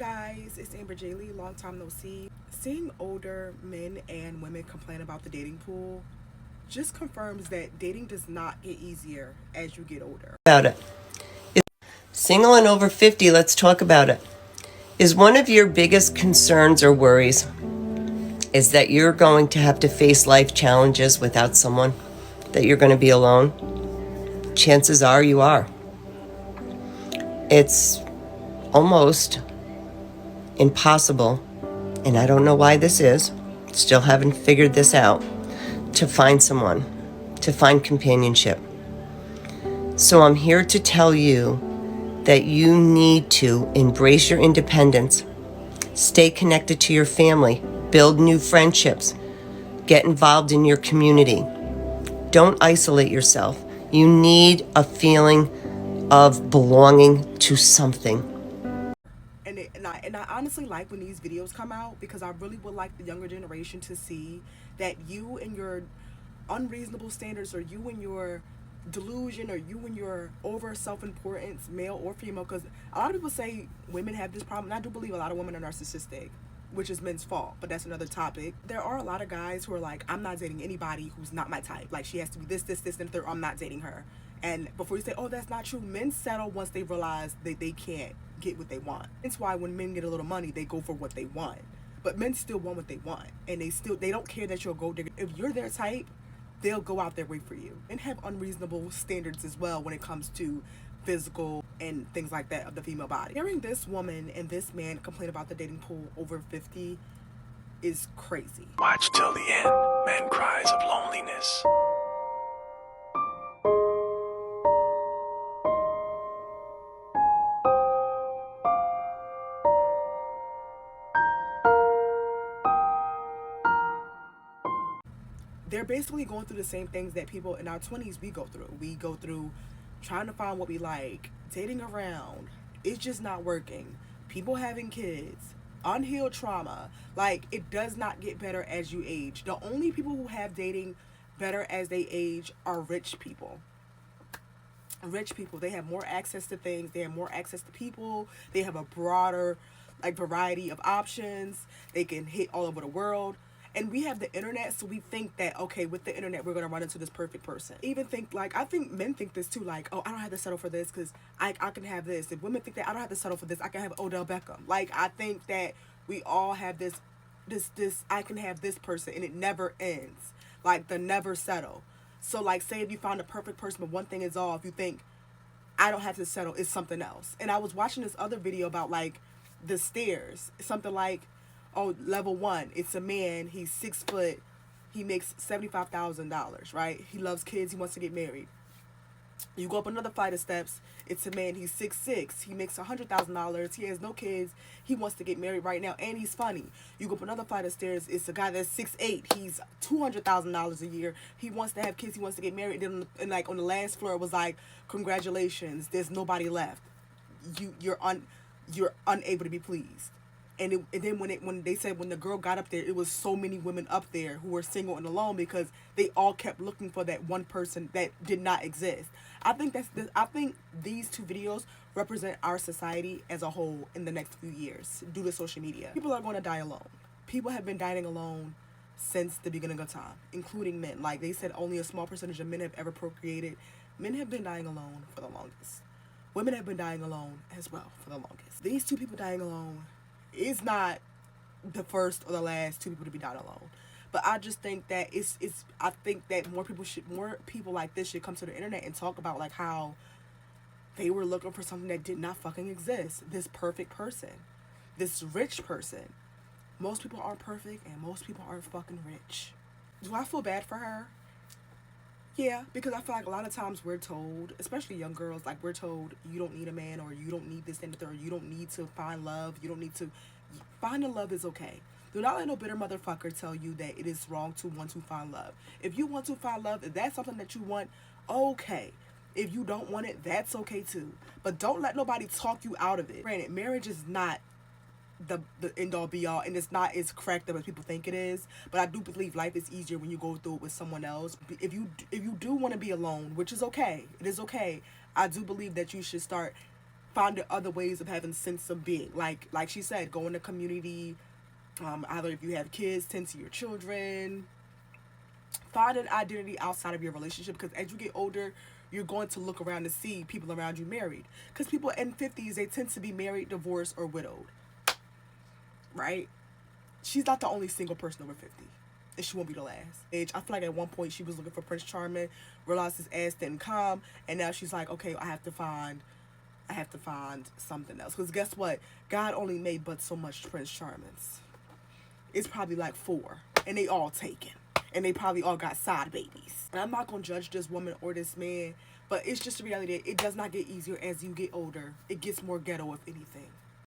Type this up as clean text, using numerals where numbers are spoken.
Guys, it's Amber Jaylee, long time no see. Seeing older men and women complain about the dating pool just confirms that dating does not get easier as you get older. About it. Single and over 50, let's talk about it. Is one of your biggest concerns or worries is that you're going to have to face life challenges without someone, that you're going to be alone? Chances are you are. It's almost impossible, and I don't know why this is, still haven't figured this out, to find someone, to find companionship. So I'm here to tell you that you need to embrace your independence, stay connected to your family, build new friendships, get involved in your community. Don't isolate yourself. You need a feeling of belonging to something. And I honestly like when these videos come out because I really would like the younger generation to see that you and your unreasonable standards, or you and your delusion, or you and your over self-importance, male or female, because a lot of people say women have this problem, and I do believe a lot of women are narcissistic, which is men's fault, but that's another topic. There are a lot of guys who are like, I'm not dating anybody who's not my type. Like, she has to be this, and third, I'm not dating her. And before you say, oh, that's not true, men settle once they realize that they can't get what they want. It's why when men get a little money, they go for what they want. But men still want what they want, and they don't care that you'll go there. If you're their type, they'll go out their way for you, and have unreasonable standards as well when it comes to physical and things like that of the female body. Hearing this woman and this man complain about the dating pool over 50 is crazy. Watch till the end. Man cries of loneliness. They're basically going through the same things that people in our 20s we go through. We go through trying to find what we like, dating around. It's just not working. People having kids, unhealed trauma. Like, it does not get better as you age. The only people who have dating better as they age are rich people. Rich people, they have more access to things, they have more access to people, they have a broader variety of options, they can hit all over the world. And we have the internet, so we think that, okay, with the internet we're gonna run into this perfect person. Even think, like, I think men think this too, like, oh, I don't have to settle for this because I can have this. If women think that I don't have to settle for this, I can have Odell Beckham. Like, I think that we all have this I can have this person, and it never ends. Like, the never settle. So, like, say if you found a perfect person, but one thing is off, you think, I don't have to settle, it's something else. And I was watching this other video about, like, the stairs. Something like, oh, level 1, it's a man, he's 6 foot, he makes $75,000, right? He loves kids, he wants to get married. You go up another flight of steps, it's a man, he's 6'6", he makes $100,000, he has no kids, he wants to get married right now, and he's funny. You go up another flight of stairs, it's a guy that's 6'8", he's $200,000 a year, he wants to have kids, he wants to get married, and like on the last floor it was like, congratulations, there's nobody left. You're unable to be pleased. And then when they said when the girl got up there, it was so many women up there who were single and alone because they all kept looking for that one person that did not exist. I think these two videos represent our society as a whole in the next few years due to social media. People are going to die alone. People have been dying alone since the beginning of time, including men. Like they said, only a small percentage of men have ever procreated. Men have been dying alone for the longest. Women have been dying alone as well for the longest. These two people dying alone is not the first or the last two people to be dying alone. But I just think that I think that more people like this should come to the internet and talk about like how they were looking for something that did not fucking exist. This perfect person. This rich person. Most people aren't perfect and most people aren't fucking rich. Do I feel bad for her? Yeah, because I feel like a lot of times we're told, especially young girls, like we're told you don't need a man, or you don't need this and the third, you don't need to find love, you don't need to, finding love is okay. Do not let no bitter motherfucker tell you that it is wrong to want to find love. If you want to find love, if that's something that you want, okay. If you don't want it, that's okay too. But don't let nobody talk you out of it. Granted, marriage is not the end all be all, and it's not as cracked up as people think it is, but I do believe life is easier when you go through it with someone else. If you do want to be alone, which is okay, it is okay, I do believe that you should start finding other ways of having sense of being. Like she said, going to community, either if you have kids, tend to your children. Find an identity outside of your relationship, because as you get older, you're going to look around to see people around you married. Because people in 50s, they tend to be married, divorced, or widowed. Right? She's not the only single person over 50. And she won't be the last. I feel like at one point she was looking for Prince Charming, realized his ass didn't come, and now she's like, okay, I have to find something else. Because guess what? God only made but so much Prince Charmings. It's probably like 4, and they all taken. And they probably all got side babies. And I'm not going to judge this woman or this man, but it's just a reality that it does not get easier as you get older. It gets more ghetto, if anything.